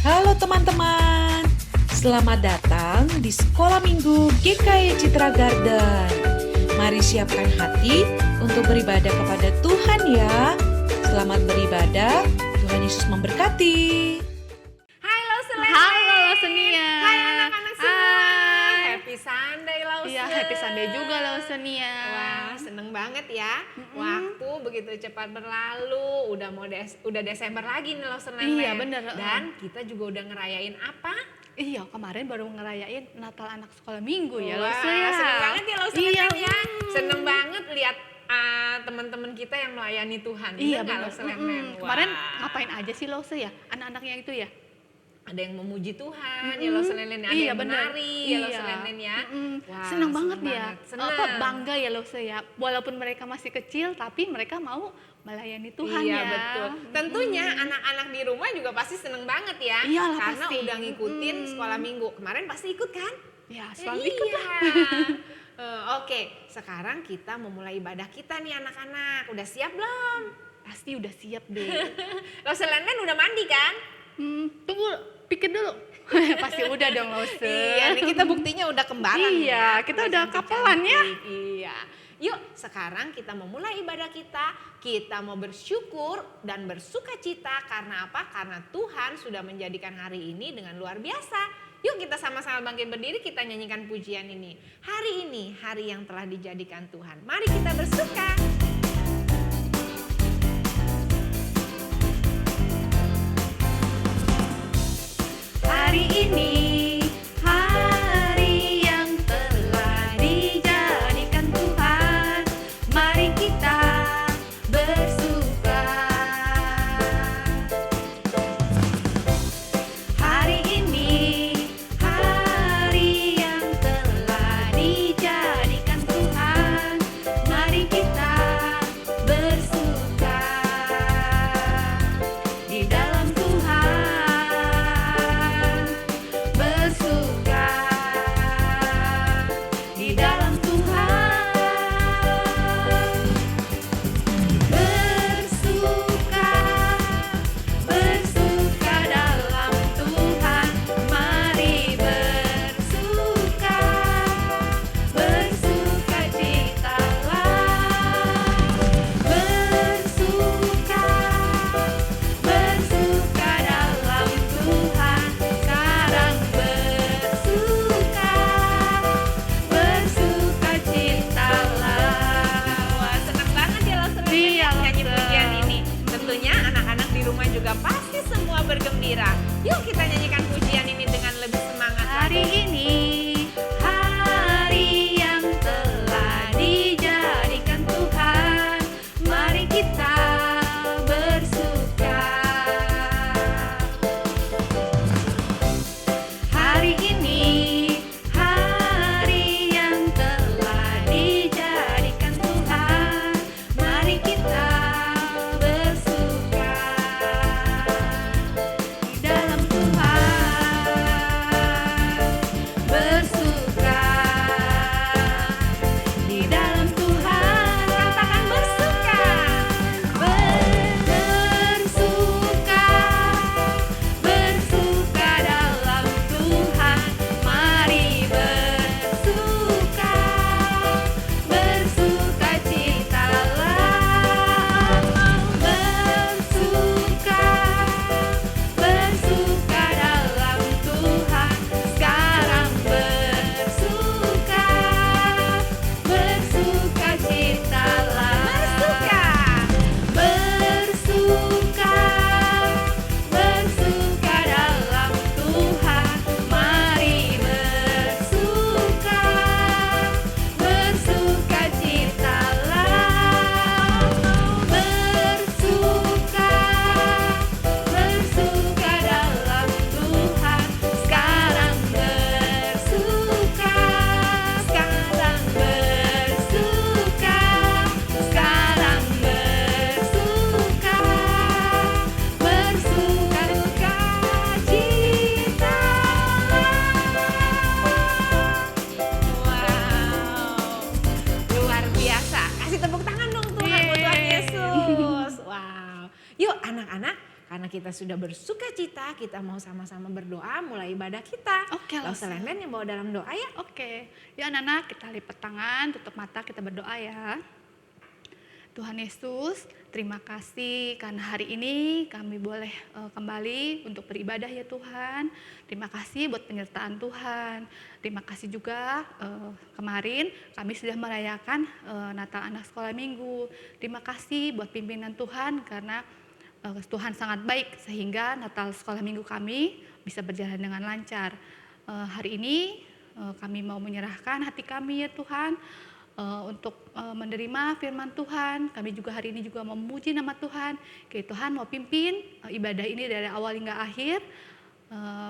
Halo teman-teman, selamat datang di Sekolah Minggu GKI Citra Garden. Mari siapkan hati untuk beribadah kepada Tuhan ya. Selamat beribadah, Tuhan Yesus memberkati. Hai Lauselene. Halo Lausenia. Hai anak-anak semua. Hai. Happy Sunday Lausel. Iya, happy Sunday juga Lausenia. Wah, seneng banget ya. Waktu begitu cepat berlalu. Udah Desember lagi nih Lauselene. Iya, bener. Dan kita juga udah ngerayain apa? Iya, kemarin baru ngerayain Natal anak sekolah minggu ya Wah, Lausia. seneng banget ya Lauselene Iya, ya. Seneng banget lihat teman-teman kita yang melayani Tuhan. Iya, Bener nggak, benar. Lauselene? Kemarin Wah. ngapain aja sih Lausia ya? Anak-anaknya itu ya? Ada yang memuji Tuhan ya Lauselene, ada Iya, yang benar. menari ya Iya. Lauselene ya. Wah, Senang banget ya. Senang. Bangga ya Lausia. Walaupun mereka masih kecil, tapi mereka mau melayani Tuhan Iya, ya. betul. Tentunya anak-anak di rumah juga pasti seneng banget ya. Iyalah, karena pasti. udah ngikutin sekolah minggu. Kemarin pasti ikut kan? Ya, selalu Iya. ikut lah. Oke, sekarang kita memulai ibadah kita nih anak-anak. Udah siap belum? Pasti udah siap deh. Lauselene udah mandi kan? Tunggu, pikir dulu. Pasti udah dong Lause. Iya, nih kita buktinya udah kembaran. Iya, kita udah kapelan ya. Iya. Yuk, sekarang kita memulai ibadah kita. Kita mau bersyukur dan bersuka cita karena apa? Karena Tuhan sudah menjadikan hari ini dengan luar biasa. Yuk kita sama-sama bangkit berdiri, kita nyanyikan pujian ini. Hari ini, hari yang telah dijadikan Tuhan. Mari kita bersuka. Hari ini hari yang telah dijadikan Tuhan, mari kita bersuka. Hari ini hari yang telah dijadikan Tuhan, mari kita bersuka di dalam Tuhan. Bersuka di dalam Tuhan. Bersuka, bersuka dalam Tuhan. Mari bersuka, bersuka citalah. Bersuka, bersuka dalam Tuhan. Sekarang bersuka, bersuka citalah. Wah, senang banget ya Lauselene Iya, nyanyi Lausel. pujian ini. Tentunya anak-anak di rumah juga pasti semua bergembira. Yuk kita nyanyikan pujian ini dengan lebih semangat Hari lagi. ini hari yang telah dijadikan Tuhan, mari kita bersuka. Hari ini hari yang telah dijadikan Tuhan, mari kita bersuka di dalam Tuhan. kita sudah bersuka cita, kita mau sama-sama berdoa mulai ibadah kita. Oke, Lause Lause. Len yang bawa dalam doa ya. Oke, ya anak-anak kita lipat tangan, tutup mata, kita berdoa ya. Tuhan Yesus, terima kasih karena hari ini kami boleh kembali untuk beribadah ya Tuhan. Terima kasih buat penyertaan Tuhan. Terima kasih juga kemarin kami sudah merayakan Natal anak sekolah minggu. Terima kasih buat pimpinan Tuhan karena Tuhan sangat baik sehingga Natal sekolah minggu kami bisa berjalan dengan lancar. Hari ini kami mau menyerahkan hati kami ya Tuhan. Untuk menerima firman Tuhan, kami juga hari ini juga memuji nama Tuhan. Oke, Tuhan mau pimpin ibadah ini dari awal hingga akhir.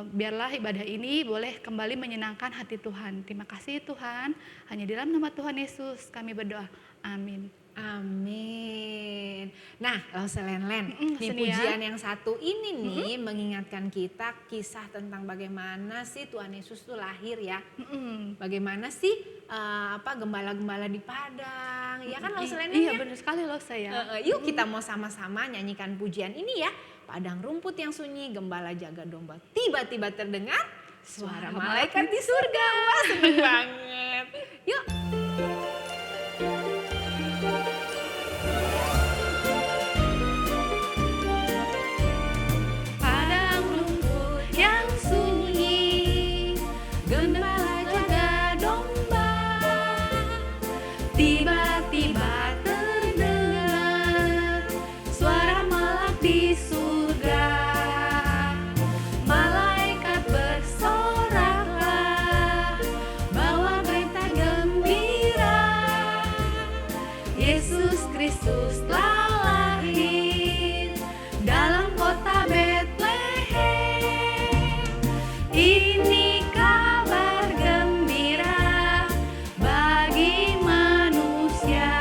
Biarlah ibadah ini boleh kembali menyenangkan hati Tuhan. Terima kasih Tuhan. Hanya di dalam nama Tuhan Yesus kami berdoa. Amin. Amin. Nah, Lause Len, di Senia. pujian yang satu ini nih mengingatkan kita kisah tentang bagaimana sih Tuhan Yesus tuh lahir ya. Bagaimana sih gembala-gembala di padang, ya kan Lause Len Iya ya? benar sekali loh saya. Yuk kita mau sama-sama nyanyikan pujian ini ya. Padang rumput yang sunyi, gembala jaga domba. Tiba-tiba terdengar suara malaikat di surga. Wah, seneng banget. Yuk. Padang rumput yang sunyi, gembala jaga domba. Tiba-tiba terdengar suara malak di surga. Malaikat bersoraklah, bawa berita gembira. Yesus Kristus telah lahir dalam kota Betlehem. Ini kabar gembira bagi manusia.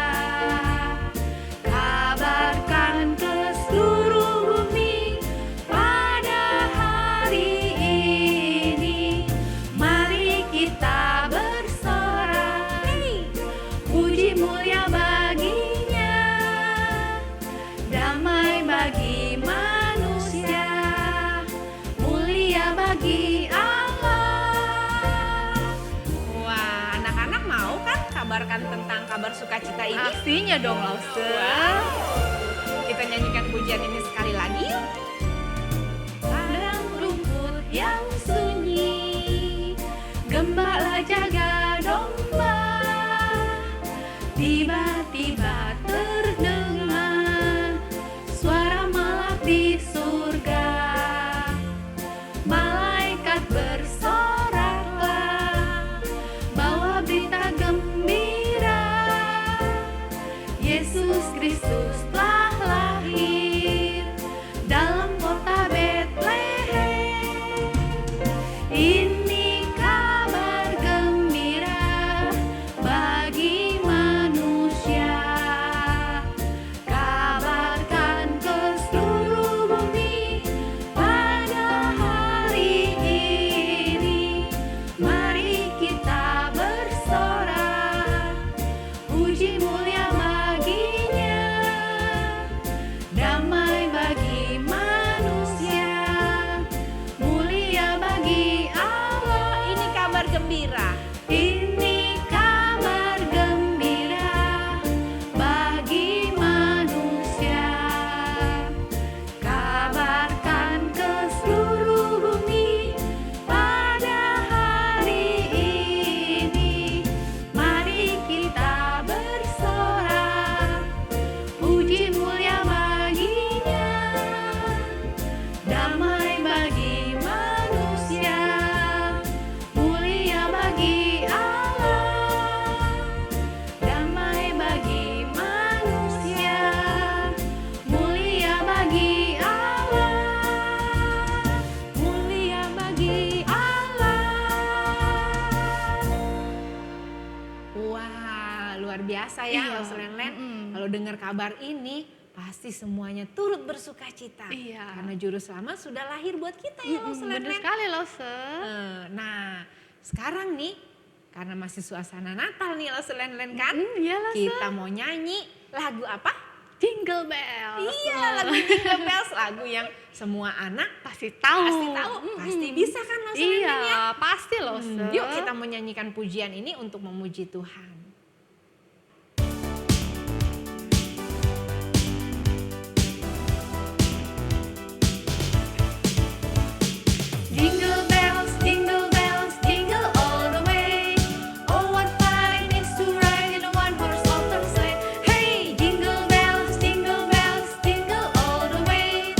Kabarkan ke seluruh bumi pada hari ini. Mari kita bersorak, puji mulia baginya. Damai bagi manusia, mulia bagi Allah. Wah, anak-anak mau kan kabarkan tentang kabar sukacita ini? Pastinya dong Lause. Wow. Kita nyanyikan pujian ini sekali lagi yuk. Padang rumput yang sunyi, gembala jaga domba. Tiba-tiba terdengar suara malak di surga. Malaikat bersoraklah, bawa berita gembira. Yesus Kristus telah lahir dalam kota Betlehem. Ini kabar gembira bagi manusia. Kabarkan ke seluruh bumi pada hari ini. Mari kita bersorak, puji mulia baginya. Damai bagi manusia, mulia bagi Allah. Ini kabar gembira. Ini kabar gembira bagi manusia. Kabarkan ke seluruh bumi pada hari ini. Mari kita bersorak, puji mulia baginya. Damai bagi manusia, mulia bagi Allah. Damai bagi manusia, mulia bagi Allah. Mulia bagi Allah. Wah, luar biasa ya Iya. Lause Len. Kalau dengar kabar ini pasti semuanya turut bersuka cita. Iya. Karena juru selamat sudah lahir buat kita ya Lause Len. Bener sekali Lause. Nah, sekarang nih karena masih suasana Natal nih Lause Len kan? Iya Lause. Kita mau nyanyi lagu apa? Jingle Bells. Iya, lagu Jingle Bells, lagu yang semua anak Pasti tahu. pasti bisa kan Lo Selen ya? Iya, pasti loh. Yuk kita menyanyikan pujian ini untuk memuji Tuhan. Jingle bells, jingle bells, jingle all the way. Oh, what fun it is to ride in a one-horse open sleigh. Hey, jingle bells, jingle all the way.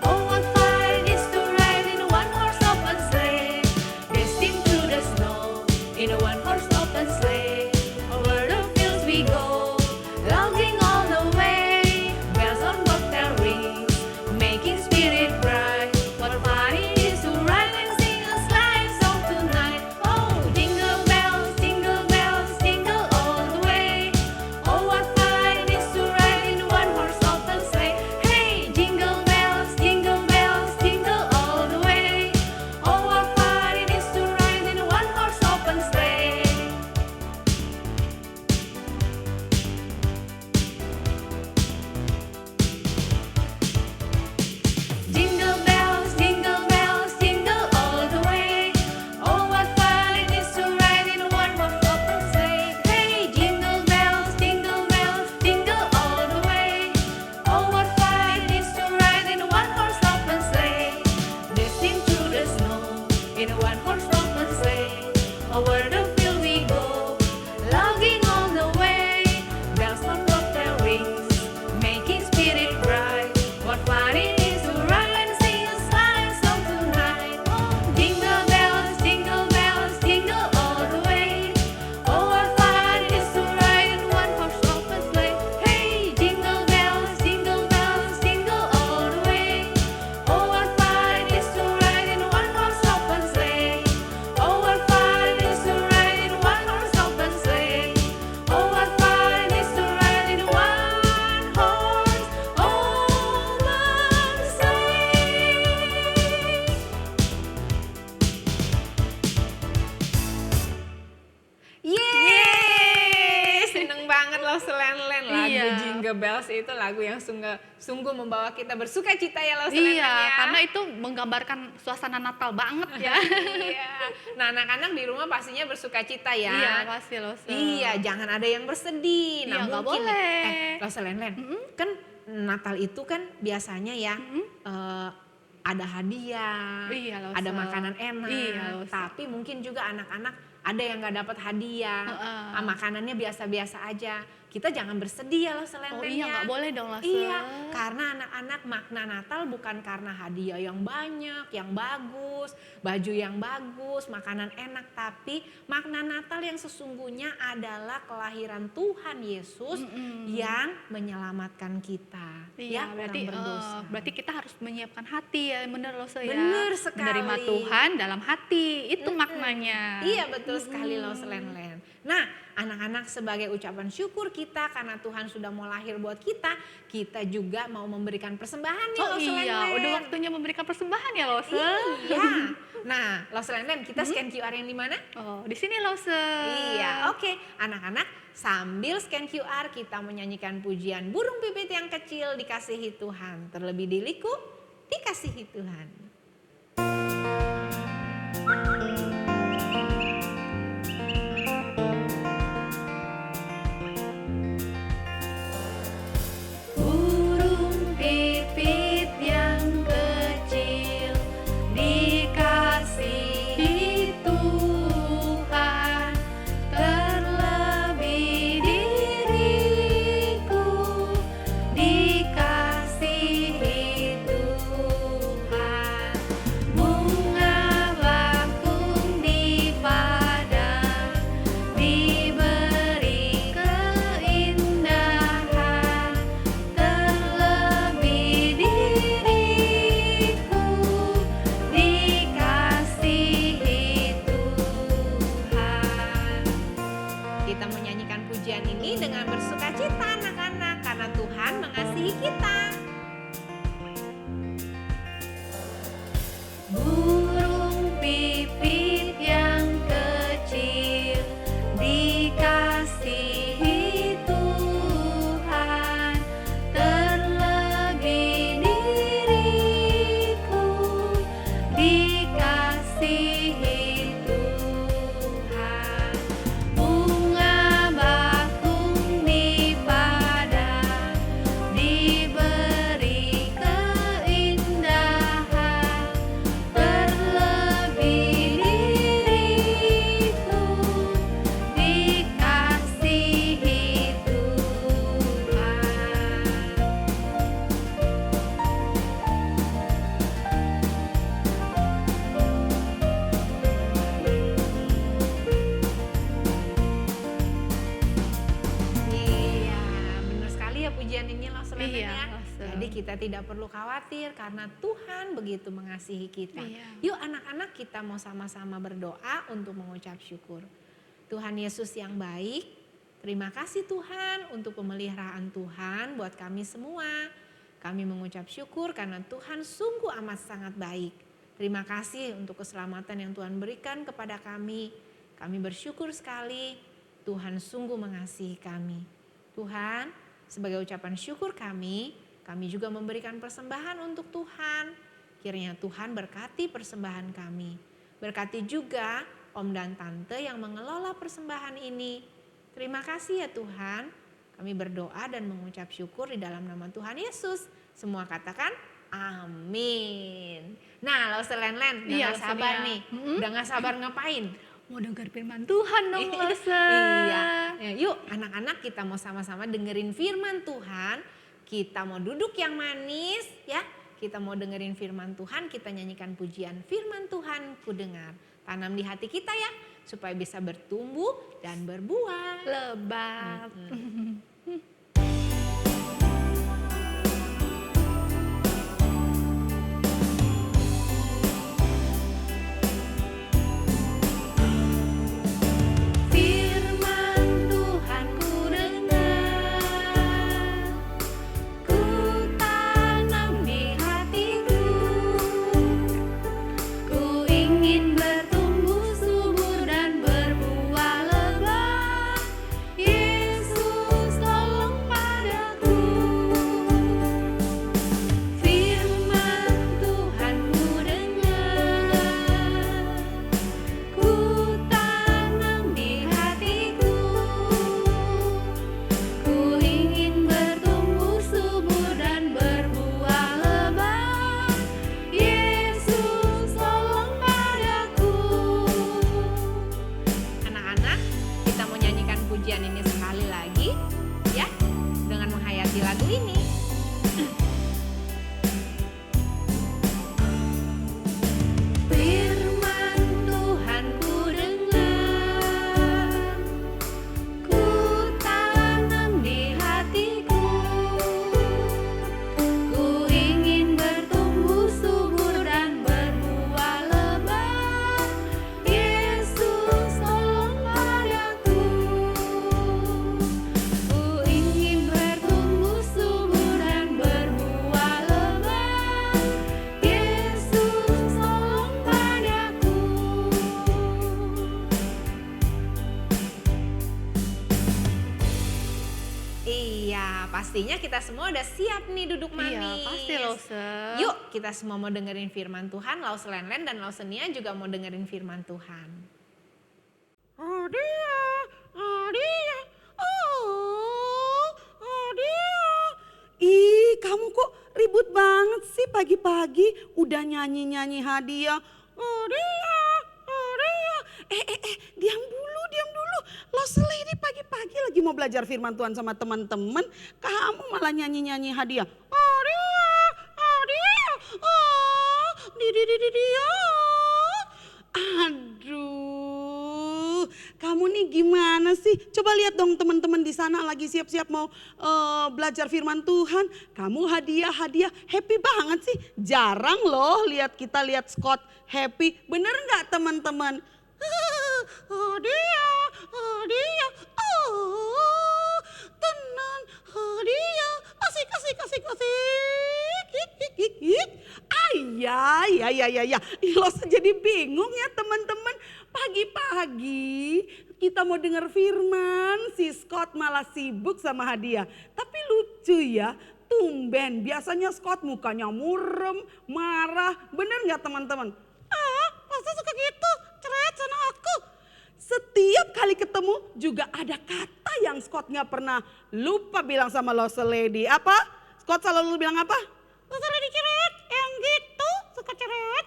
Oh, what fun it is to ride in a one-horse open sleigh. Racing through the snow in a one-horse open sleigh. Over the fields we go, lounging all the way. Bells on bobtail rings, making spirit bright. What fun it is to ride and sing a sleigh song tonight. Oh, jingle bells, jingle all the way. Oh, what fun it is to ride in a one-horse open sleigh. Hey, jingle bells, jingle all the way. Oh, what fun it is to ride in a one-horse open sleigh. Jingle bells, jingle all the way. Oh, what fun it is to ride in a one-horse open sleigh. Hey, jingle bells, jingle all the way. Oh, what fun it is to ride in a one-horse open sleigh. Drifting through the snow in a one-horse open sleigh. Over the field we go, lounging all the way. Bells on bobtail rings, making spirit bright. What fun it is to ride and sing a sleigh song tonight. Oh, jingle bells, jingle all the way. Oh, what fun it is to ride in one-horse open sleigh. Hey, jingle bells, jingle all the way. Oh, what fun it is to ride in one-horse open sleigh. Oh, what fun it is to ride in one-horse open sleigh. Oh, what fun it is to ride in one-horse open sleigh. Yeay, seneng banget Lo Selen lagu Iya. Jingle Bells itu lagu yang sungguh membawa kita bersuka cita ya Lo Selen Iya, ya. karena itu menggambarkan suasana Natal banget ya. Iya. Nah, anak-anak di rumah pastinya bersuka cita ya. Iya, pasti loh. Iya, jangan ada yang bersedih. Iya, nggak mungkin boleh. Lo Selen, kan Natal itu kan biasanya ya ada hadiah, Iya, Lo, ada Sel. makanan enak. Iya, Lo, Sel. Tapi mungkin juga anak-anak ada yang nggak dapat hadiah, Heeh. makanannya biasa-biasa aja. Kita jangan bersedih ya Lo Selen Oh ya. iya, nggak boleh dong, Lo, Sel. Iya, karena anak-anak makna Natal bukan karena hadiah yang banyak, yang bagus, baju yang bagus, makanan enak, tapi makna Natal yang sesungguhnya adalah kelahiran Tuhan Yesus yang menyelamatkan kita. Iya, ya, berarti orang berdosa. berarti kita harus menyiapkan hati ya, bener loh ya. Bener sekali. Menerima Tuhan dalam hati, itu maknanya. Iya betul sekali Lo Selen. Nah, anak-anak sebagai ucapan syukur kita karena Tuhan sudah mau lahir buat kita, kita juga mau memberikan persembahan nih Oh Lo Selen. iya, udah waktunya memberikan persembahan ya, Lo, Sel. Iya. Nah, Lo Selen, kita scan QR yang di mana? Oh, di sini, Lo, Sel. Iya, oke. Anak-anak sambil scan QR kita menyanyikan pujian burung pipit yang kecil dikasihi Tuhan. Terlebih diriku dikasihi Tuhan. Burung pipit yang kecil dikasihi Tuhan, terlebih diriku dikasihi Tuhan. kita tidak perlu khawatir karena Tuhan begitu mengasihi kita. Iya. Yuk anak-anak kita mau sama-sama berdoa untuk mengucap syukur. Tuhan Yesus yang baik, terima kasih Tuhan untuk pemeliharaan Tuhan buat kami semua. Kami mengucap syukur karena Tuhan sungguh amat sangat baik. Terima kasih untuk keselamatan yang Tuhan berikan kepada kami. Kami bersyukur sekali Tuhan sungguh mengasihi kami. Tuhan, sebagai ucapan syukur kami juga memberikan persembahan untuk Tuhan. Kiranya Tuhan berkati persembahan kami. Berkati juga om dan tante yang mengelola persembahan ini. Terima kasih ya Tuhan. Kami berdoa dan mengucap syukur di dalam nama Tuhan Yesus. Semua katakan amin. Nah, Lause Len-Len udah Iya, gak sabar Lia. nih. Udah gak sabar ngapain? Mau dengar firman Tuhan dong, Lause. Iya. Ya, yuk anak-anak kita mau sama-sama dengerin firman Tuhan. Kita mau duduk yang manis ya. Kita mau dengerin firman Tuhan. Kita nyanyikan pujian firman Tuhan ku dengar. Tanam di hati kita ya. Supaya bisa bertumbuh dan berbuah. Lebat. Firman Tuhan ku dengar, ku tanam di hatiku, ku ingin bertumbuh subur dan berbuah lebat. Yesus tolong padaku. Firman Tuhan ku dengar, ku tanam di hatiku, ku ingin bertumbuh subur dan berbuah lebat. Yesus tolong padaku. Anak-anak, kita mau nyanyikan pujian ini sekali lagi ya, dengan menghayati lagu ini. Firman Tuhan ku dengar, ku tanam di hatiku, ku ingin bertumbuh subur dan berbuah lebat. Yesus tolong padaku, ku ingin bertumbuh subur dan berbuah lebat. Yesus tolong padaku. Iya, pastinya kita semua udah siap nih duduk manis. Iya, pasti Lause. Yuk, kita semua mau dengerin firman Tuhan. Lause Len-Len dan Lause Nia juga mau dengerin firman Tuhan. Adia, Adia, oh, Adia. Ih, kamu kok ribut banget sih pagi-pagi udah nyanyi-nyanyi hadiah. Adia, Adia. Diam dulu. Lo ini pagi-pagi lagi mau belajar firman Tuhan sama teman-teman. Kamu malah nyanyi-nyanyi hadiah. Adia, oh, dia. Aduh, kamu nih gimana sih? Coba lihat dong teman-teman di sana lagi siap-siap mau belajar firman Tuhan. Kamu hadiah, happy banget sih. Jarang loh lihat Scott happy. Bener nggak teman-teman? Hadiah, oh, tenang, hadiah, asik. Ya. Lo jadi bingung ya teman-teman. Pagi-pagi kita mau dengar firman, si Scott malah sibuk sama hadiah. Tapi lucu ya, tumben biasanya Scott mukanya murem, marah. Bener nggak teman-teman? Masa suka gitu? Cerewet sana aku. Setiap kali ketemu juga ada kata yang Scott nggak pernah lupa bilang sama Lause Lady. Apa? Scott selalu bilang apa? Lause Lady cerewet, yang gitu suka cerewet.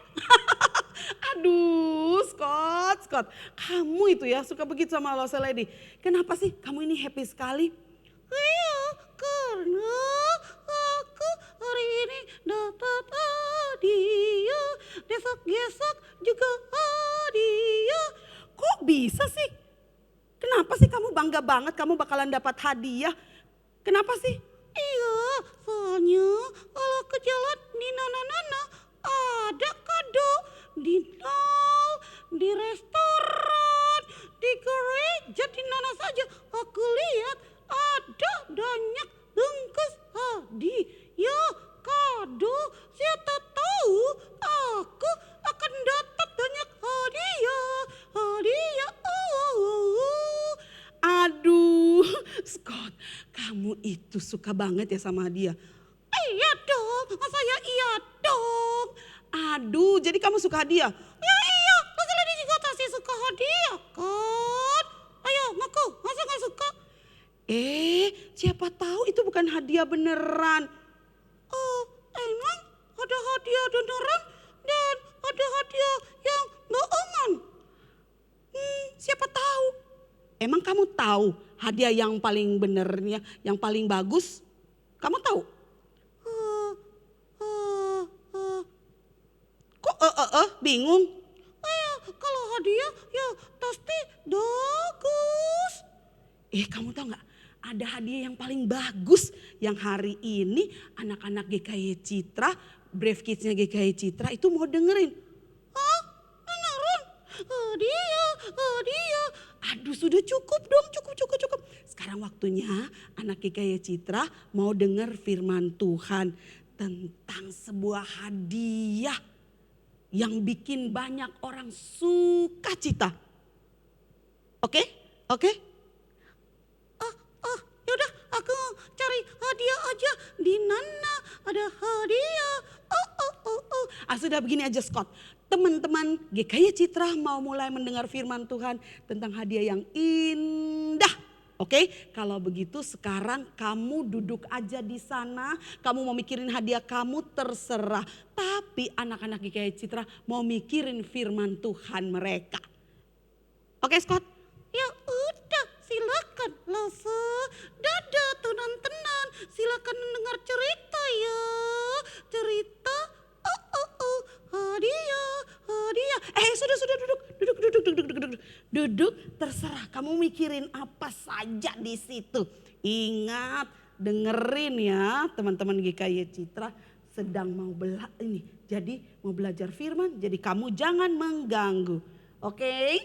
Aduh Scott, kamu itu ya suka begitu sama Lause Lady. Kenapa sih kamu ini happy sekali? Iya, karena aku hari ini dapat hadiah, besok juga hadiah. Kok bisa sih? Kenapa sih kamu bangga banget kamu bakalan dapat hadiah? Kenapa sih? Iya, soalnya kalau ke jalan di Nana-Nana ada kado. Di mall, di restoran, di gereja, di mana saja aku lihat ada banyak bungkus hadiah kado. Siapa tahu aku akan dapat banyak hadiah. Hadiah. Aduh, Scott, kamu itu suka banget ya sama hadiah. Iya dong, masa ya iya dong. Aduh, jadi kamu suka hadiah? Ya iya, masa Lady juga pasti suka hadiah kan? Ayo ngaku, masa gak suka? Siapa tahu itu bukan hadiah beneran. Oh, emang ada hadiah beneran dan ada hadiah yang bohongan? Siapa tahu? Emang kamu tahu hadiah yang paling benernya, yang paling bagus? Kamu tahu? Kok bingung? Kalau hadiah ya pasti bagus. Kamu tahu nggak? Ada hadiah yang paling bagus yang hari ini anak-anak GKY Citra, Brave Kids-nya GKY Citra itu mau dengerin. Hah? Beneran? Hadiah. Aduh sudah cukup dong, cukup. Sekarang waktunya anak GKY Citra mau dengar firman Tuhan tentang sebuah hadiah yang bikin banyak orang sukacita. Oke? Yaudah aku cari hadiah aja. Di mana ada hadiah? Sudah begini aja Scott. Teman-teman GKY Citra mau mulai mendengar firman Tuhan tentang hadiah yang indah. Oke, kalau begitu sekarang kamu duduk aja di sana. Kamu mau mikirin hadiah kamu terserah. Tapi anak-anak GKY Citra mau mikirin firman Tuhan mereka. Oke Scott? Ya udah silakan Lose. Dadah tenan-tenan. Silakan mendengar cerita ya. Cerita. Hadiah. Sudah duduk. Terserah kamu mikirin apa saja di situ. Ingat dengerin ya teman-teman GKY Citra sedang mau belajar firman. Jadi kamu jangan mengganggu. Oke?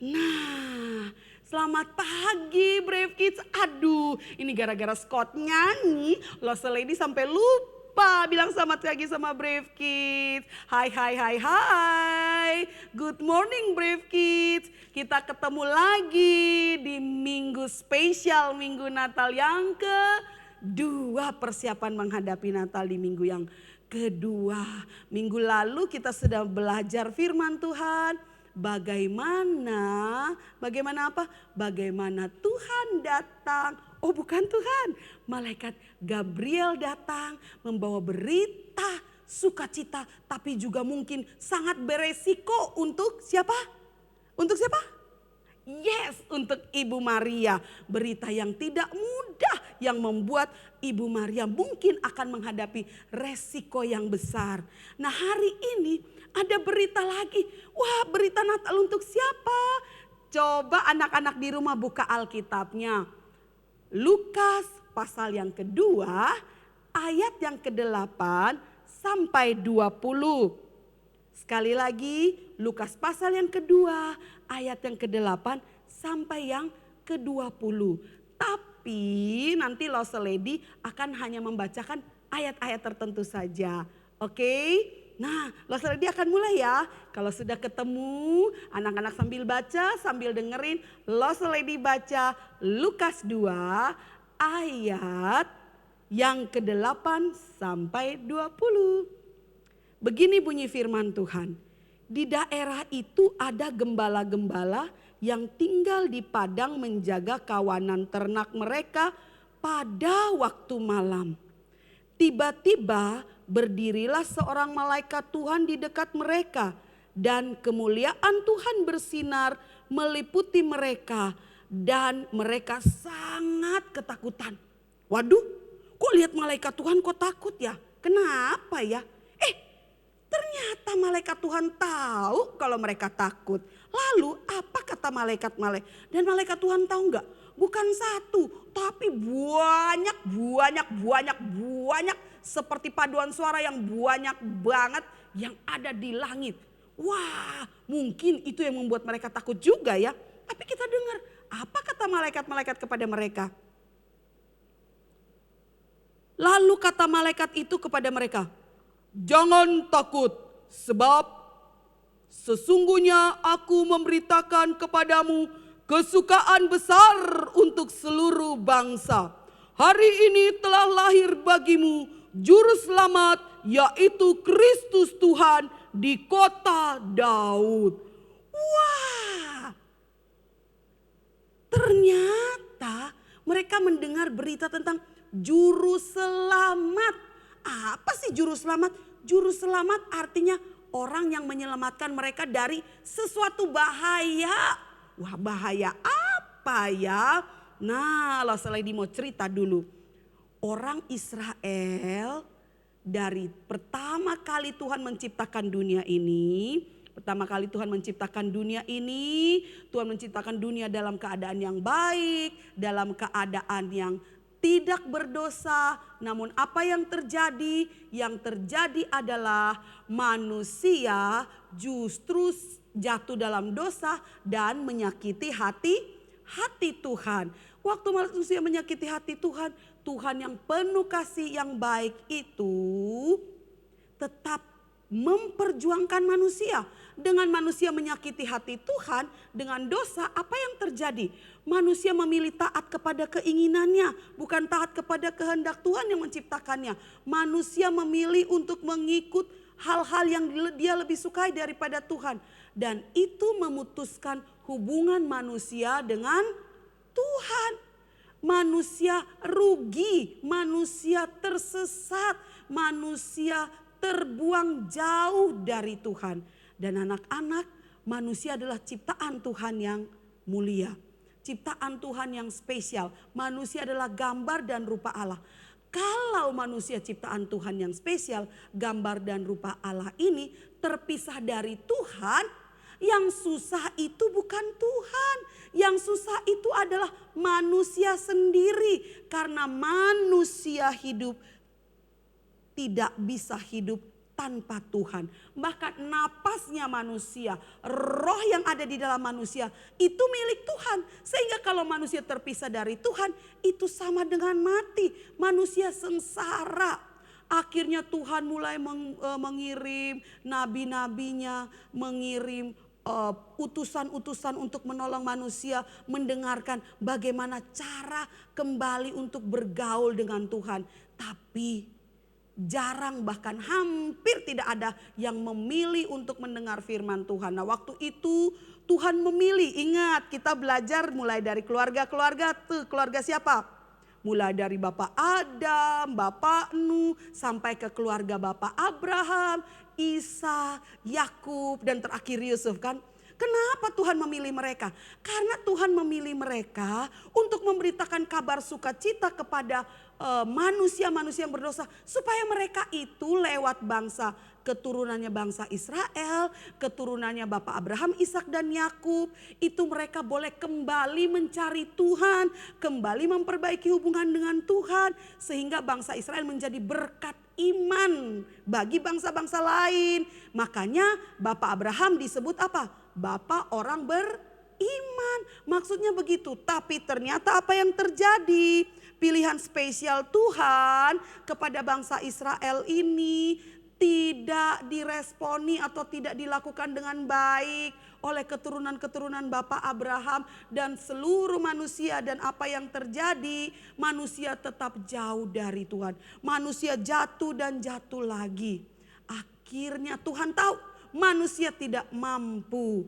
Nah, selamat pagi Brave Kids. Aduh, ini gara-gara Scott nyanyi, Lost Lady sampai lupa bilang selamat pagi sama Brave Kids. Hai. Good morning Brave Kids. Kita ketemu lagi di minggu spesial, minggu Natal yang kedua, persiapan menghadapi Natal di minggu yang kedua. Minggu lalu kita sudah belajar firman Tuhan. Bagaimana apa? Bagaimana Tuhan datang. Oh bukan Tuhan, malaikat Gabriel datang membawa berita sukacita. Tapi juga mungkin sangat beresiko untuk siapa? Untuk siapa? Yes, untuk Ibu Maria. Berita yang tidak mudah yang membuat Ibu Maria mungkin akan menghadapi resiko yang besar. Nah hari ini ada berita lagi. Wah, berita Natal untuk siapa? Coba anak-anak di rumah buka Alkitabnya. Lukas pasal yang kedua, ayat yang ke-8 sampai 20. Sekali lagi, Lukas pasal yang kedua, ayat yang ke-8 sampai yang ke-20. Tapi nanti Lost Lady akan hanya membacakan ayat-ayat tertentu saja. Oke? Nah, Lost Lady akan mulai ya. Kalau sudah ketemu, anak-anak sambil baca, sambil dengerin. Lost Lady baca Lukas 2 ayat yang ke-8 sampai 20. Begini bunyi firman Tuhan. Di daerah itu ada gembala-gembala yang tinggal di padang menjaga kawanan ternak mereka pada waktu malam. Tiba-tiba berdirilah seorang malaikat Tuhan di dekat mereka dan kemuliaan Tuhan bersinar meliputi mereka dan mereka sangat ketakutan. Waduh, kok lihat malaikat Tuhan kok takut ya? Kenapa ya? Ternyata malaikat Tuhan tahu kalau mereka takut. Lalu apa kata malaikat? Dan malaikat Tuhan tahu enggak? Bukan satu, tapi banyak seperti paduan suara yang banyak banget yang ada di langit. Wah, mungkin itu yang membuat mereka takut juga ya. Tapi kita dengar apa kata malaikat-malaikat kepada mereka. Lalu kata malaikat itu kepada mereka, "Jangan takut, sebab sesungguhnya aku memberitakan kepadamu kesukaan besar untuk seluruh bangsa. Hari ini telah lahir bagimu juru selamat, yaitu Kristus Tuhan di kota Daud." Wah, ternyata mereka mendengar berita tentang juru selamat. Apa sih juru selamat? Juru selamat artinya orang yang menyelamatkan mereka dari sesuatu bahaya. Wah, bahaya apa ya? Nah, Lady mau cerita dulu. Orang Israel dari pertama kali Tuhan menciptakan dunia ini. Tuhan menciptakan dunia dalam keadaan yang baik, dalam keadaan yang tidak berdosa. Namun apa yang terjadi? Yang terjadi adalah manusia justru jatuh dalam dosa dan menyakiti hati Tuhan. Waktu manusia menyakiti hati Tuhan, Tuhan yang penuh kasih yang baik itu tetap memperjuangkan manusia. Dengan manusia menyakiti hati Tuhan dengan dosa, apa yang terjadi? Manusia memilih taat kepada keinginannya, bukan taat kepada kehendak Tuhan yang menciptakannya. Manusia memilih untuk mengikut hal-hal yang dia lebih sukai daripada Tuhan. Dan itu memutuskan hubungan manusia dengan Tuhan. Manusia rugi, manusia tersesat, manusia terbuang jauh dari Tuhan. Dan anak-anak, manusia adalah ciptaan Tuhan yang mulia. Ciptaan Tuhan yang spesial. Manusia adalah gambar dan rupa Allah. Kalau manusia ciptaan Tuhan yang spesial, gambar dan rupa Allah ini terpisah dari Tuhan, yang susah itu bukan Tuhan. Yang susah itu adalah manusia sendiri. Karena manusia hidup tidak bisa hidup tanpa Tuhan. Bahkan napasnya manusia, roh yang ada di dalam manusia itu milik Tuhan. Sehingga kalau manusia terpisah dari Tuhan, itu sama dengan mati. Manusia sengsara. Akhirnya Tuhan mulai mengirim nabi-nabinya, mengirim utusan-utusan untuk menolong manusia mendengarkan bagaimana cara kembali untuk bergaul dengan Tuhan. Tapi jarang, bahkan hampir tidak ada yang memilih untuk mendengar firman Tuhan. Nah, waktu itu Tuhan memilih. Ingat, kita belajar mulai dari keluarga-keluarga tuh. Keluarga siapa? Mulai dari Bapak Adam, Bapak Nuh, sampai ke keluarga Bapak Abraham, Isa, Yakub, dan terakhir Yusuf kan. Kenapa Tuhan memilih mereka? Karena Tuhan memilih mereka untuk memberitakan kabar sukacita kepada manusia-manusia yang berdosa. Supaya mereka itu lewat keturunannya bangsa Israel, keturunannya Bapak Abraham, Ishak dan Yakub. Itu mereka boleh kembali mencari Tuhan, kembali memperbaiki hubungan dengan Tuhan. Sehingga bangsa Israel menjadi berkat iman bagi bangsa-bangsa lain. Makanya Bapak Abraham disebut apa? Bapak orang beriman. Maksudnya begitu. Tapi ternyata apa yang terjadi? Pilihan spesial Tuhan kepada bangsa Israel ini tidak diresponi atau tidak dilakukan dengan baik oleh keturunan-keturunan Bapak Abraham dan seluruh manusia. Dan apa yang terjadi? Manusia tetap jauh dari Tuhan. Manusia jatuh dan jatuh lagi. Akhirnya Tuhan tahu manusia tidak mampu.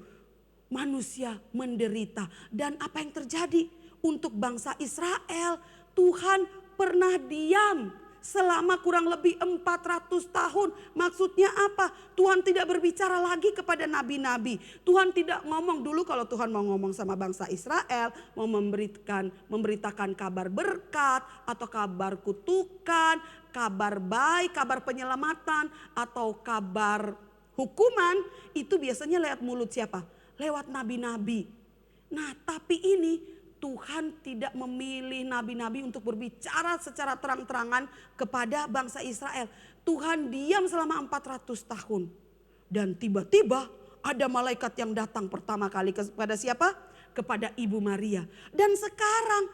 Manusia menderita. Dan apa yang terjadi untuk bangsa Israel? Tuhan pernah diam selama kurang lebih 400 tahun. Maksudnya apa? Tuhan tidak berbicara lagi kepada nabi-nabi. Tuhan tidak ngomong dulu. Kalau Tuhan mau ngomong sama bangsa Israel, mau memberitakan kabar berkat atau kabar kutukan, kabar baik, kabar penyelamatan atau kabar hukuman, itu biasanya lewat mulut siapa? Lewat nabi-nabi. Nah, tapi ini Tuhan tidak memilih nabi-nabi untuk berbicara secara terang-terangan kepada bangsa Israel. Tuhan diam selama 400 tahun. Dan tiba-tiba ada malaikat yang datang pertama kali kepada siapa? Kepada Ibu Maria. Dan sekarang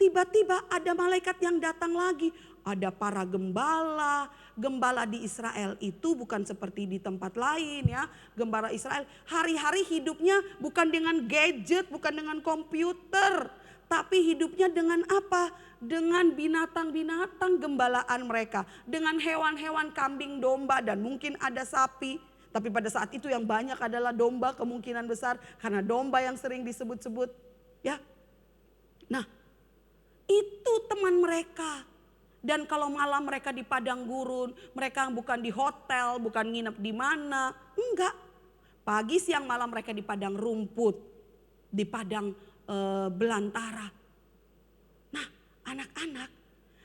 tiba-tiba ada malaikat yang datang lagi. Ada para gembala. Gembala di Israel itu bukan seperti di tempat lain ya. Gembala Israel hari-hari hidupnya bukan dengan gadget, bukan dengan komputer. Tapi hidupnya dengan apa? Dengan binatang-binatang gembalaan mereka. Dengan hewan-hewan kambing, domba dan mungkin ada sapi. Tapi pada saat itu yang banyak adalah domba kemungkinan besar. Karena domba yang sering disebut-sebut. Ya. Nah itu teman mereka. Dan kalau malam mereka di padang gurun, mereka bukan di hotel, bukan nginep di mana, enggak. Pagi siang malam mereka di padang rumput, di padang belantara. Nah, anak-anak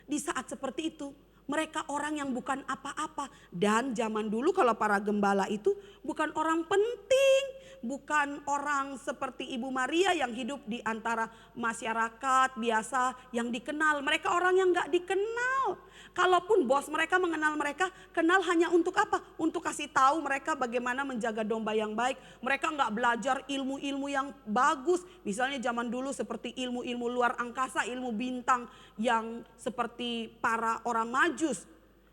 di saat seperti itu, mereka orang yang bukan apa-apa. Dan zaman dulu kalau para gembala itu bukan orang penting, bukan orang seperti Ibu Maria yang hidup di antara masyarakat biasa yang dikenal. Mereka orang yang gak dikenal. Kalaupun bos mereka mengenal mereka, kenal hanya untuk apa? Untuk kasih tahu mereka bagaimana menjaga domba yang baik. Mereka gak belajar ilmu-ilmu yang bagus. Misalnya zaman dulu seperti ilmu-ilmu luar angkasa, ilmu bintang yang seperti para orang Majus.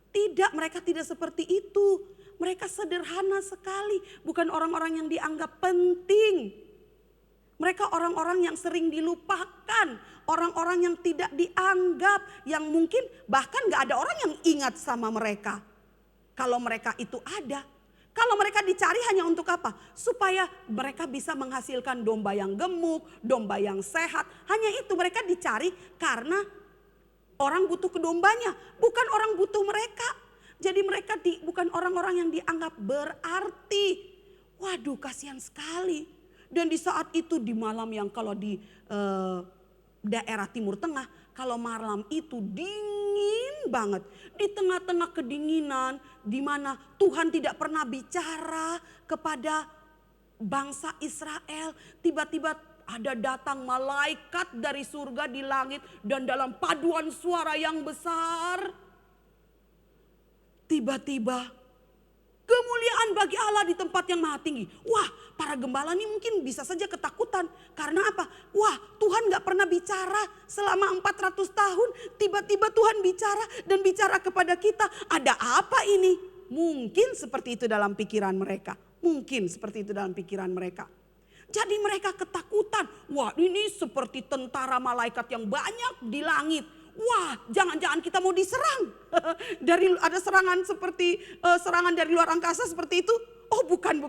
Tidak, mereka tidak seperti itu. Mereka sederhana sekali, bukan orang-orang yang dianggap penting. Mereka orang-orang yang sering dilupakan, orang-orang yang tidak dianggap, yang mungkin bahkan gak ada orang yang ingat sama mereka. Kalau mereka itu ada, kalau mereka dicari hanya untuk apa? Supaya mereka bisa menghasilkan domba yang gemuk, domba yang sehat. Hanya itu mereka dicari karena orang butuh kedombanya, bukan orang butuh mereka. Jadi mereka bukan orang-orang yang dianggap berarti. Waduh, kasihan sekali. Dan di saat itu di malam yang kalau di daerah Timur Tengah, kalau malam itu dingin banget. Di tengah-tengah kedinginan di mana Tuhan tidak pernah bicara kepada bangsa Israel. Tiba-tiba ada datang malaikat dari surga di langit dan dalam paduan suara yang besar. Tiba-tiba kemuliaan bagi Allah di tempat yang maha tinggi. Wah, para gembala ini mungkin bisa saja ketakutan. Karena apa? Wah, Tuhan gak pernah bicara selama 400 tahun. Tiba-tiba Tuhan bicara dan bicara kepada kita. Ada apa ini? Mungkin seperti itu dalam pikiran mereka. Mungkin seperti itu dalam pikiran mereka. Jadi mereka ketakutan. Wah, ini seperti tentara malaikat yang banyak di langit. Wah, jangan-jangan kita mau diserang. Ada serangan seperti serangan dari luar angkasa seperti itu. Oh, bukan.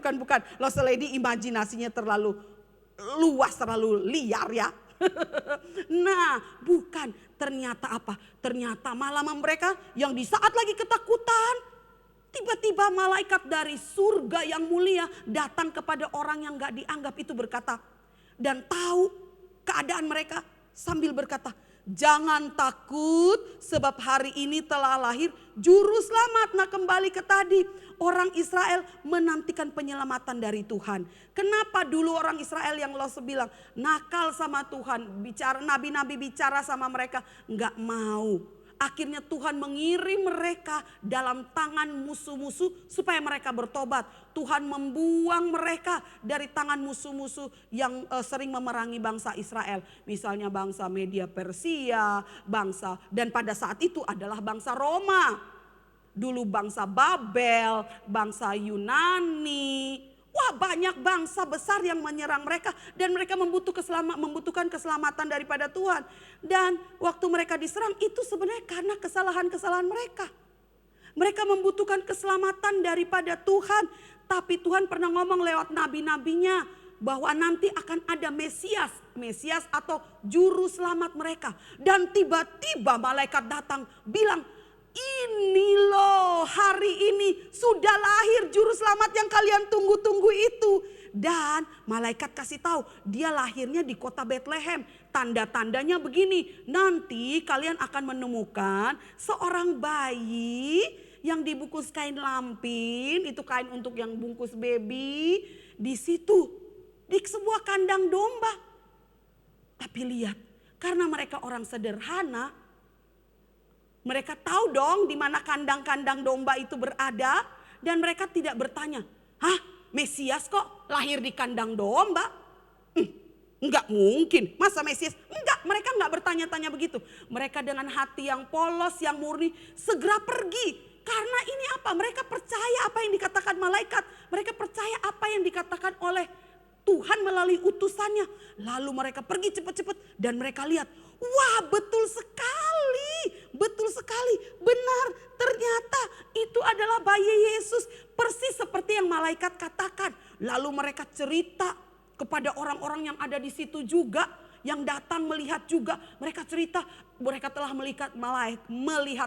Lost Lady imajinasinya terlalu luas, terlalu liar ya. Nah, bukan. Ternyata apa? Ternyata malam mereka yang di saat lagi ketakutan, tiba-tiba malaikat dari surga yang mulia datang kepada orang yang gak dianggap itu berkata. Dan tahu keadaan mereka sambil berkata, jangan takut sebab hari ini telah lahir juru selamat. Nah, kembali ke tadi, orang Israel menantikan penyelamatan dari Tuhan. Kenapa dulu orang Israel yang Los bilang nakal sama Tuhan, bicara nabi-nabi bicara sama mereka, nggak mau. Akhirnya Tuhan mengirim mereka dalam tangan musuh-musuh supaya mereka bertobat. Tuhan membuang mereka dari tangan musuh-musuh yang sering memerangi bangsa Israel. Misalnya bangsa Media Persia, dan pada saat itu adalah bangsa Roma. Dulu bangsa Babel, bangsa Yunani. Wah, banyak bangsa besar yang menyerang mereka dan mereka membutuhkan keselamatan daripada Tuhan. Dan waktu mereka diserang itu sebenarnya karena kesalahan-kesalahan mereka. Mereka membutuhkan keselamatan daripada Tuhan. Tapi Tuhan pernah ngomong lewat nabi-nabinya bahwa nanti akan ada Mesias atau juru selamat mereka. Dan tiba-tiba malaikat datang bilang, ini loh, hari ini sudah lahir juru selamat yang kalian tunggu-tunggu itu. Dan malaikat kasih tahu dia lahirnya di kota Bethlehem. Tanda-tandanya begini, nanti kalian akan menemukan seorang bayi yang dibungkus kain lampin, itu kain untuk yang bungkus baby, di situ di sebuah kandang domba. Tapi lihat, karena mereka orang sederhana, mereka tahu dong di mana kandang-kandang domba itu berada. Dan mereka tidak bertanya, hah, Mesias kok lahir di kandang domba? Enggak mungkin, masa Mesias? Enggak, mereka enggak bertanya-tanya begitu. Mereka dengan hati yang polos, yang murni, segera pergi. Karena ini apa? Mereka percaya apa yang dikatakan malaikat. Mereka percaya apa yang dikatakan oleh Tuhan melalui utusannya. Lalu mereka pergi cepat-cepat dan mereka lihat, wah betul sekali, benar ternyata itu adalah bayi Yesus. Persis seperti yang malaikat katakan. Lalu mereka cerita kepada orang-orang yang ada di situ juga, yang datang melihat juga. Mereka cerita, mereka telah melihat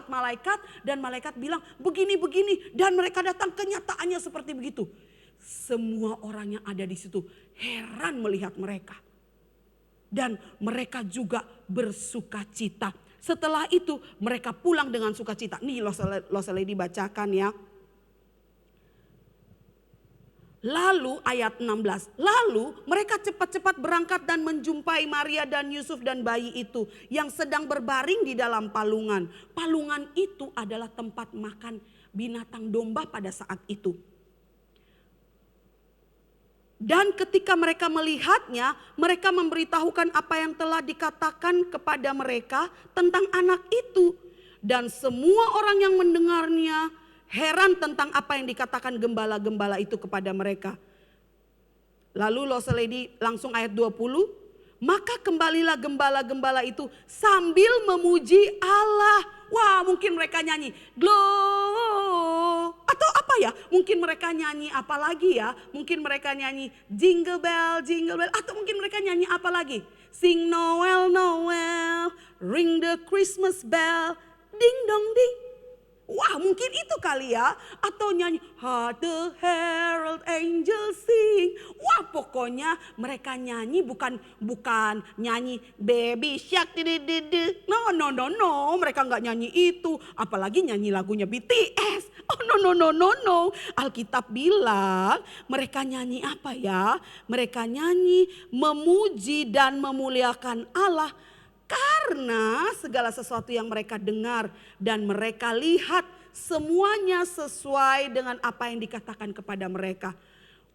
malaikat dan malaikat bilang begini-begini. Dan mereka datang kenyataannya seperti begitu. Semua orang yang ada di situ heran melihat mereka. Dan mereka juga bersuka cita. Setelah itu mereka pulang dengan sukacita. Nih Loseledi dibacakan ya. Lalu ayat 16. Lalu mereka cepat-cepat berangkat dan menjumpai Maria dan Yusuf dan bayi itu yang sedang berbaring di dalam palungan. Palungan itu adalah tempat makan binatang domba pada saat itu. Dan ketika mereka melihatnya, mereka memberitahukan apa yang telah dikatakan kepada mereka tentang anak itu. Dan semua orang yang mendengarnya heran tentang apa yang dikatakan gembala-gembala itu kepada mereka. Lalu Loseledi langsung ayat 20. Maka kembalilah gembala-gembala itu sambil memuji Allah. Wah, mungkin mereka nyanyi Glow. Atau apa ya? Mungkin mereka nyanyi apa lagi ya? Mungkin mereka nyanyi Jingle Bell, Jingle Bell. Atau mungkin mereka nyanyi apa lagi? Sing Noel, Noel. Ring the Christmas bell. Ding dong ding. Wah, mungkin itu kali ya. Atau nyanyi Hark the herald angels sing. Wah, pokoknya mereka nyanyi bukan nyanyi baby shark. No. Mereka nggak nyanyi itu. Apalagi nyanyi lagunya BTS. Oh no. Alkitab bilang mereka nyanyi apa ya? Mereka nyanyi memuji dan memuliakan Allah. Karena segala sesuatu yang mereka dengar dan mereka lihat semuanya sesuai dengan apa yang dikatakan kepada mereka.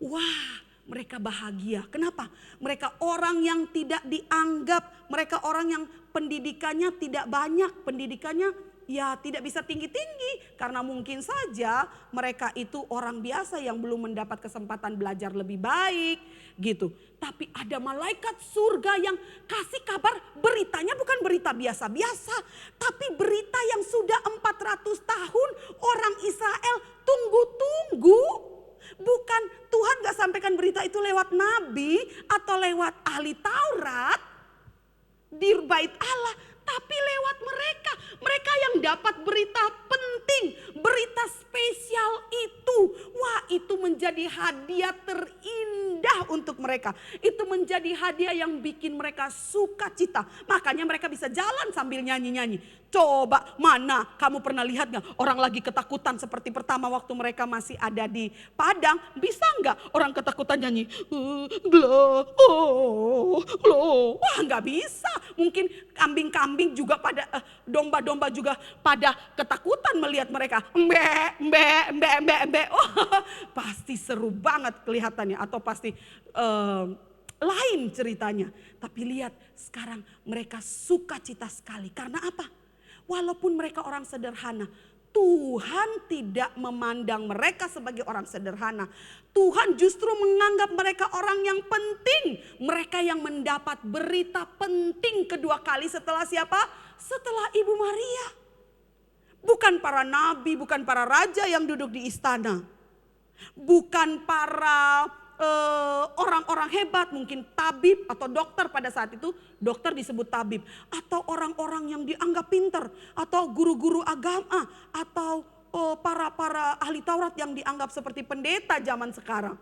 Wah, mereka bahagia. Kenapa? Mereka orang yang tidak dianggap, mereka orang yang pendidikannya tidak banyak, pendidikannya ya tidak bisa tinggi-tinggi. Karena mungkin saja mereka itu orang biasa yang belum mendapat kesempatan belajar lebih baik gitu. Tapi ada malaikat surga yang kasih kabar, beritanya bukan berita biasa-biasa. Tapi berita yang sudah 400 tahun orang Israel tunggu-tunggu. Bukan Tuhan gak sampaikan berita itu lewat nabi atau lewat ahli Taurat di bait Allah. Tapi lewat mereka. Mereka yang dapat berita penting, berita spesial itu. Wah, itu menjadi hadiah terindah untuk mereka. Itu menjadi hadiah yang bikin mereka sukacita. Makanya mereka bisa jalan sambil nyanyi-nyanyi. Coba mana kamu pernah lihat gak orang lagi ketakutan seperti pertama waktu mereka masih ada di Padang. Bisa gak orang ketakutan nyanyi? Glow, glow. Wah, gak bisa. Mungkin kambing-kambing juga pada domba-domba juga pada ketakutan melihat mereka. Mbe. Oh, pasti seru banget kelihatannya atau pasti lain ceritanya. Tapi lihat sekarang mereka sukacita sekali. Karena apa? Walaupun mereka orang sederhana, Tuhan tidak memandang mereka sebagai orang sederhana. Tuhan justru menganggap mereka orang yang penting. Mereka yang mendapat berita penting kedua kali setelah siapa? Setelah Ibu Maria. Bukan para nabi, bukan para raja yang duduk di istana. Bukan para orang-orang hebat, mungkin tabib atau dokter pada saat itu. Dokter disebut tabib. Atau orang-orang yang dianggap pinter. Atau guru-guru agama. Atau para ahli Taurat yang dianggap seperti pendeta zaman sekarang.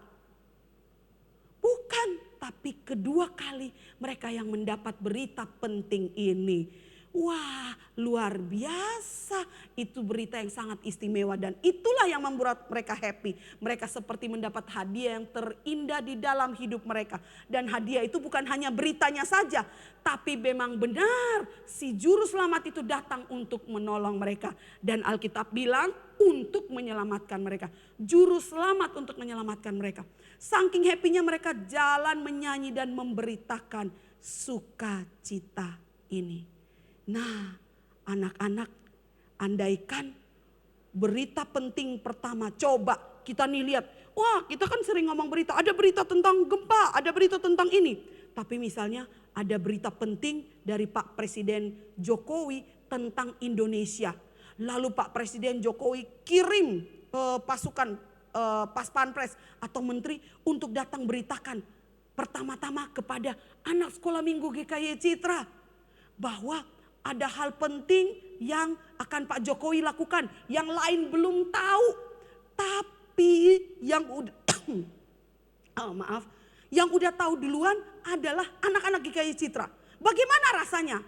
Bukan, tapi kedua kali mereka yang mendapat berita penting ini. Wah, luar biasa. Itu berita yang sangat istimewa dan itulah yang membuat mereka happy. Mereka seperti mendapat hadiah yang terindah di dalam hidup mereka. Dan hadiah itu bukan hanya beritanya saja, tapi memang benar si juru selamat itu datang untuk menolong mereka. Dan Alkitab bilang untuk menyelamatkan mereka. Juru selamat untuk menyelamatkan mereka. Saking happy-nya mereka jalan menyanyi dan memberitakan sukacita ini. Nah, anak-anak, andaikan berita penting pertama, coba kita nih lihat. Wah, kita kan sering ngomong berita, ada berita tentang gempa, ada berita tentang ini. Tapi misalnya ada berita penting dari Pak Presiden Jokowi tentang Indonesia. Lalu Pak Presiden Jokowi kirim pasukan pas pampres atau menteri untuk datang beritakan pertama-tama kepada anak sekolah minggu GKY Citra bahwa ada hal penting yang akan Pak Jokowi lakukan, yang lain belum tahu, tapi yang udah yang udah tahu duluan adalah anak-anak GKY Citra. Bagaimana rasanya?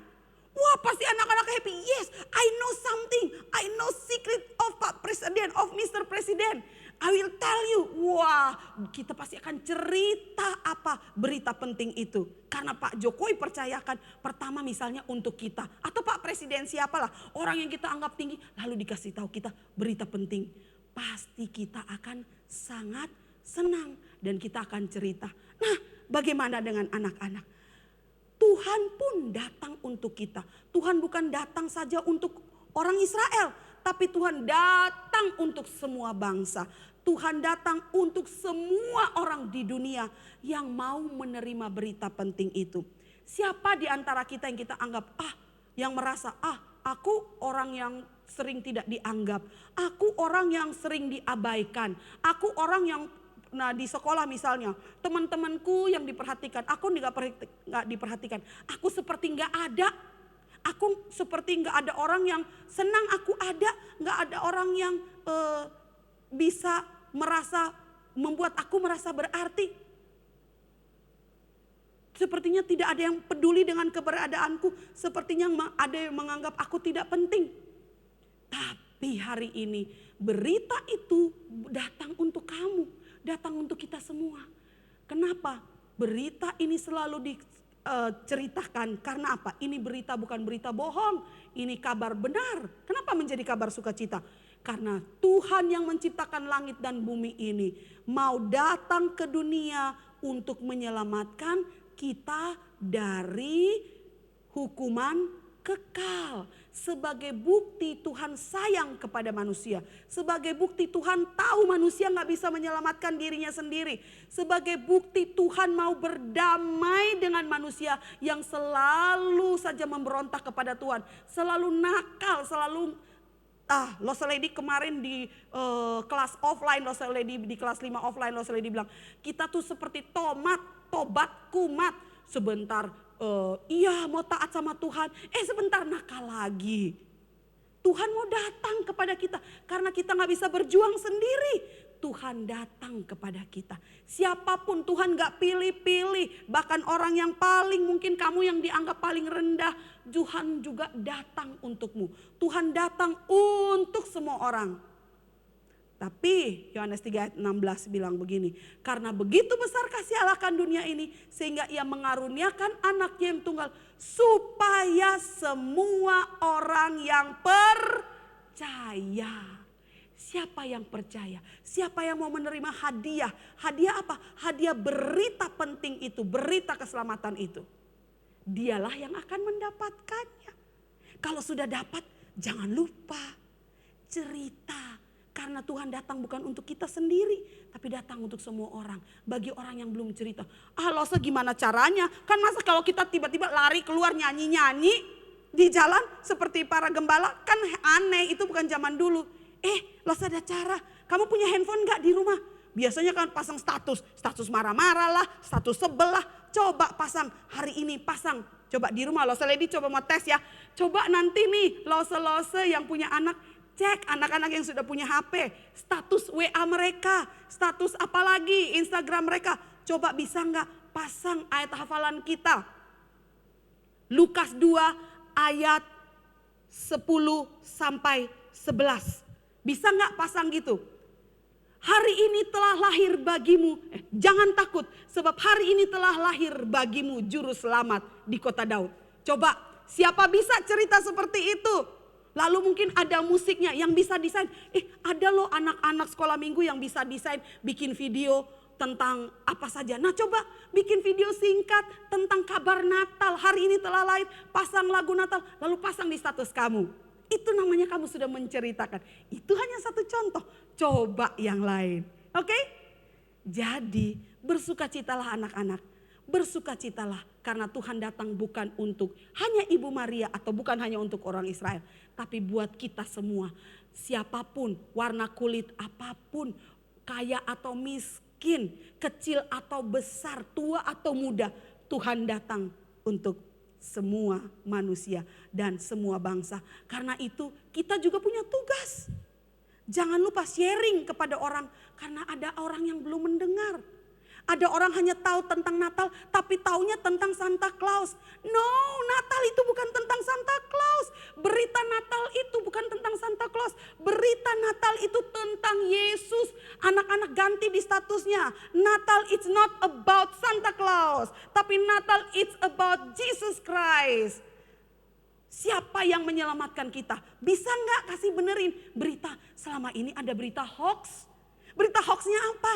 Wah, pasti anak-anak happy. Yes, I know something. I know secret of Pak Presiden, of Mr. Presiden. I will tell you. Wah, kita pasti akan cerita apa berita penting itu. Karena Pak Jokowi percayakan pertama misalnya untuk kita. Atau Pak Presiden siapalah, orang yang kita anggap tinggi. Lalu dikasih tahu kita berita penting. Pasti kita akan sangat senang. Dan kita akan cerita. Nah, bagaimana dengan anak-anak? Tuhan pun datang untuk kita. Tuhan bukan datang saja untuk orang Israel. Tapi Tuhan datang untuk semua bangsa. Tuhan datang untuk semua orang di dunia yang mau menerima berita penting itu. Siapa di antara kita yang kita anggap, yang merasa, aku orang yang sering tidak dianggap. Aku orang yang sering diabaikan. Aku orang yang, di sekolah misalnya, teman-temanku yang diperhatikan, aku nggak diperhatikan. Aku seperti nggak ada. Aku seperti nggak ada orang yang senang aku ada, nggak ada orang yang bisa membuat aku merasa berarti. Sepertinya tidak ada yang peduli dengan keberadaanku, sepertinya ada yang menganggap aku tidak penting. Tapi hari ini berita itu datang untuk kamu, datang untuk kita semua. Kenapa? Berita ini selalu diceritakan karena apa? Ini berita bukan berita bohong, ini kabar benar. Kenapa menjadi kabar sukacita? Karena Tuhan yang menciptakan langit dan bumi ini mau datang ke dunia untuk menyelamatkan kita dari hukuman kekal. Sebagai bukti Tuhan sayang kepada manusia. Sebagai bukti Tuhan tahu manusia gak bisa menyelamatkan dirinya sendiri. Sebagai bukti Tuhan mau berdamai dengan manusia yang selalu saja memberontak kepada Tuhan. Selalu nakal, selalu Lost Lady kemarin di kelas offline, Lost Lady di kelas 5 offline, Lost Lady bilang, kita tuh seperti tobat kumat. Sebentar iya mau taat sama Tuhan, sebentar nakal lagi. Tuhan mau datang kepada kita karena kita gak bisa berjuang sendiri. Tuhan datang kepada kita. Siapapun Tuhan gak pilih-pilih. Bahkan orang yang paling mungkin kamu yang dianggap paling rendah. Tuhan juga datang untukmu. Tuhan datang untuk semua orang. Tapi Yohanes 3 ayat 16 bilang begini. Karena begitu besar kasih Allah akan dunia ini. Sehingga ia mengaruniakan anaknya yang tunggal. Supaya semua orang yang percaya. Siapa yang percaya? Siapa yang mau menerima hadiah? Hadiah apa? Hadiah berita penting itu, berita keselamatan itu. Dialah yang akan mendapatkannya. Kalau sudah dapat, jangan lupa cerita. Karena Tuhan datang bukan untuk kita sendiri, tapi datang untuk semua orang. Bagi orang yang belum cerita. Loh gimana caranya? Kan masa kalau kita tiba-tiba lari keluar nyanyi-nyanyi di jalan seperti para gembala, kan aneh, itu bukan zaman dulu. Los ada cara. Kamu punya handphone gak di rumah? Biasanya kan pasang status marah-marah lah, status sebel lah. Coba pasang hari ini, pasang. Coba di rumah, Los Lady coba mau tes ya. Coba nanti nih, lose yang punya anak, cek anak-anak yang sudah punya HP. Status WA mereka, status apalagi Instagram mereka. Coba bisa gak pasang ayat hafalan kita. Lukas 2 ayat 10 sampai 11. Bisa nggak pasang gitu? Hari ini telah lahir bagimu, jangan takut sebab hari ini telah lahir bagimu juru selamat di kota Daud. Coba siapa bisa cerita seperti itu? Lalu mungkin ada musiknya yang bisa desain. Ada loh anak-anak sekolah minggu yang bisa desain, bikin video tentang apa saja. Nah coba bikin video singkat tentang kabar Natal. Hari ini telah lahir, pasang lagu Natal, lalu pasang di status kamu. Itu namanya kamu sudah menceritakan. Itu hanya satu contoh. Coba yang lain. Oke? Jadi bersukacitalah anak-anak. Bersukacitalah karena Tuhan datang bukan untuk hanya Ibu Maria atau bukan hanya untuk orang Israel. Tapi buat kita semua. Siapapun, warna kulit apapun, kaya atau miskin, kecil atau besar, tua atau muda. Tuhan datang untuk semua manusia dan semua bangsa. Karena itu kita juga punya tugas. Jangan lupa sharing kepada orang karena ada orang yang belum mendengar. Ada orang hanya tahu tentang Natal tapi taunya tentang Santa Claus. No, Natal itu bukan tentang Santa Claus. Berita Natal itu bukan tentang Santa Claus. Berita Natal itu tentang Yesus. Anak-anak ganti di statusnya. Natal it's not about Santa Claus. Tapi Natal it's about Jesus Christ. Siapa yang menyelamatkan kita? Bisa nggak kasih benerin berita? Selama ini ada berita hoax. Berita hoaxnya apa?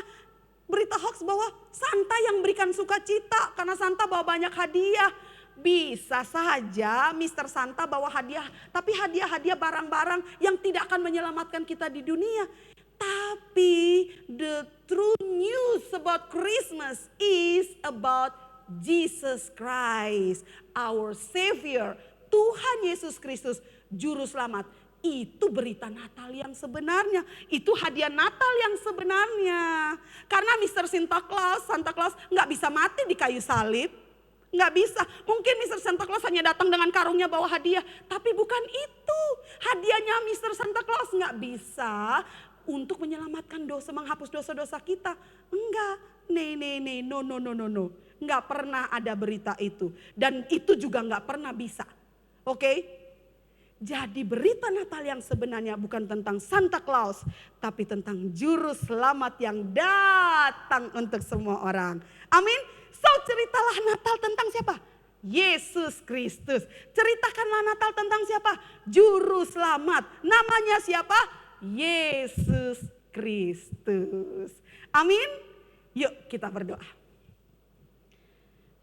Berita hoax bahwa Santa yang berikan sukacita karena Santa bawa banyak hadiah. Bisa saja Mr. Santa bawa hadiah, tapi hadiah-hadiah barang-barang yang tidak akan menyelamatkan kita di dunia. Tapi the true news about Christmas is about Jesus Christ, our Savior. Tuhan Yesus Kristus, Juru Selamat. Itu berita Natal yang sebenarnya. Itu hadiah Natal yang sebenarnya. Karena Mr. Santa Claus gak bisa mati di kayu salib. Gak bisa. Mungkin Mr. Santa Claus hanya datang dengan karungnya bawa hadiah. Tapi bukan itu. Hadiahnya Mr. Santa Claus gak bisa untuk menyelamatkan dosa, menghapus dosa-dosa kita. Enggak. No. Gak pernah ada berita itu. Dan itu juga gak pernah bisa. Oke? Jadi berita Natal yang sebenarnya bukan tentang Santa Claus, tapi tentang Juru Selamat yang datang untuk semua orang. Amin. So ceritalah Natal tentang siapa? Yesus Kristus. Ceritakanlah Natal tentang siapa? Juru Selamat. Namanya siapa? Yesus Kristus. Amin. Yuk kita berdoa.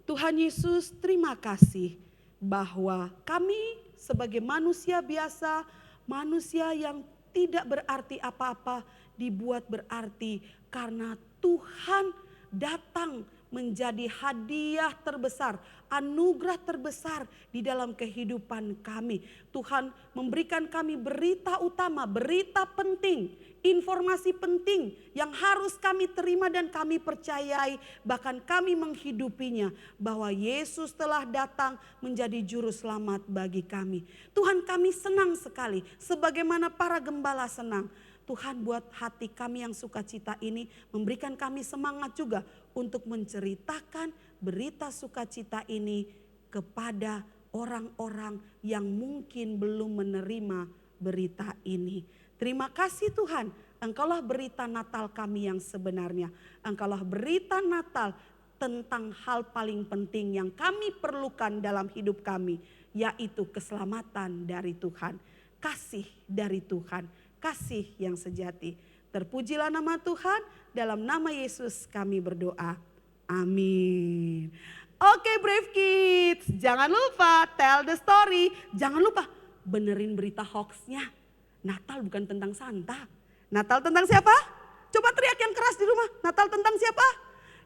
Tuhan Yesus, terima kasih bahwa kami sebagai manusia biasa, manusia yang tidak berarti apa-apa, dibuat berarti karena Tuhan datang menjadi hadiah terbesar, anugerah terbesar di dalam kehidupan kami. Tuhan memberikan kami berita utama, berita penting, informasi penting yang harus kami terima dan kami percayai, bahkan kami menghidupinya, bahwa Yesus telah datang menjadi juru selamat bagi kami. Tuhan, kami senang sekali sebagaimana para gembala senang. Tuhan, buat hati kami yang sukacita ini memberikan kami semangat juga untuk menceritakan berita sukacita ini kepada orang-orang yang mungkin belum menerima berita ini. Terima kasih Tuhan, Engkaulah berita Natal kami yang sebenarnya. Engkaulah berita Natal tentang hal paling penting yang kami perlukan dalam hidup kami, yaitu keselamatan dari Tuhan, kasih dari Tuhan, kasih yang sejati. Terpujilah nama Tuhan, dalam nama Yesus kami berdoa. Amin. Oke Brave Kids, jangan lupa tell the story. Jangan lupa benerin berita hoaxnya. Natal bukan tentang Santa. Natal tentang siapa? Coba teriak yang keras di rumah. Natal tentang siapa?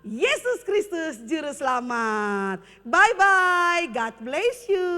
Yesus Kristus Juru Selamat. Bye-bye. God bless you.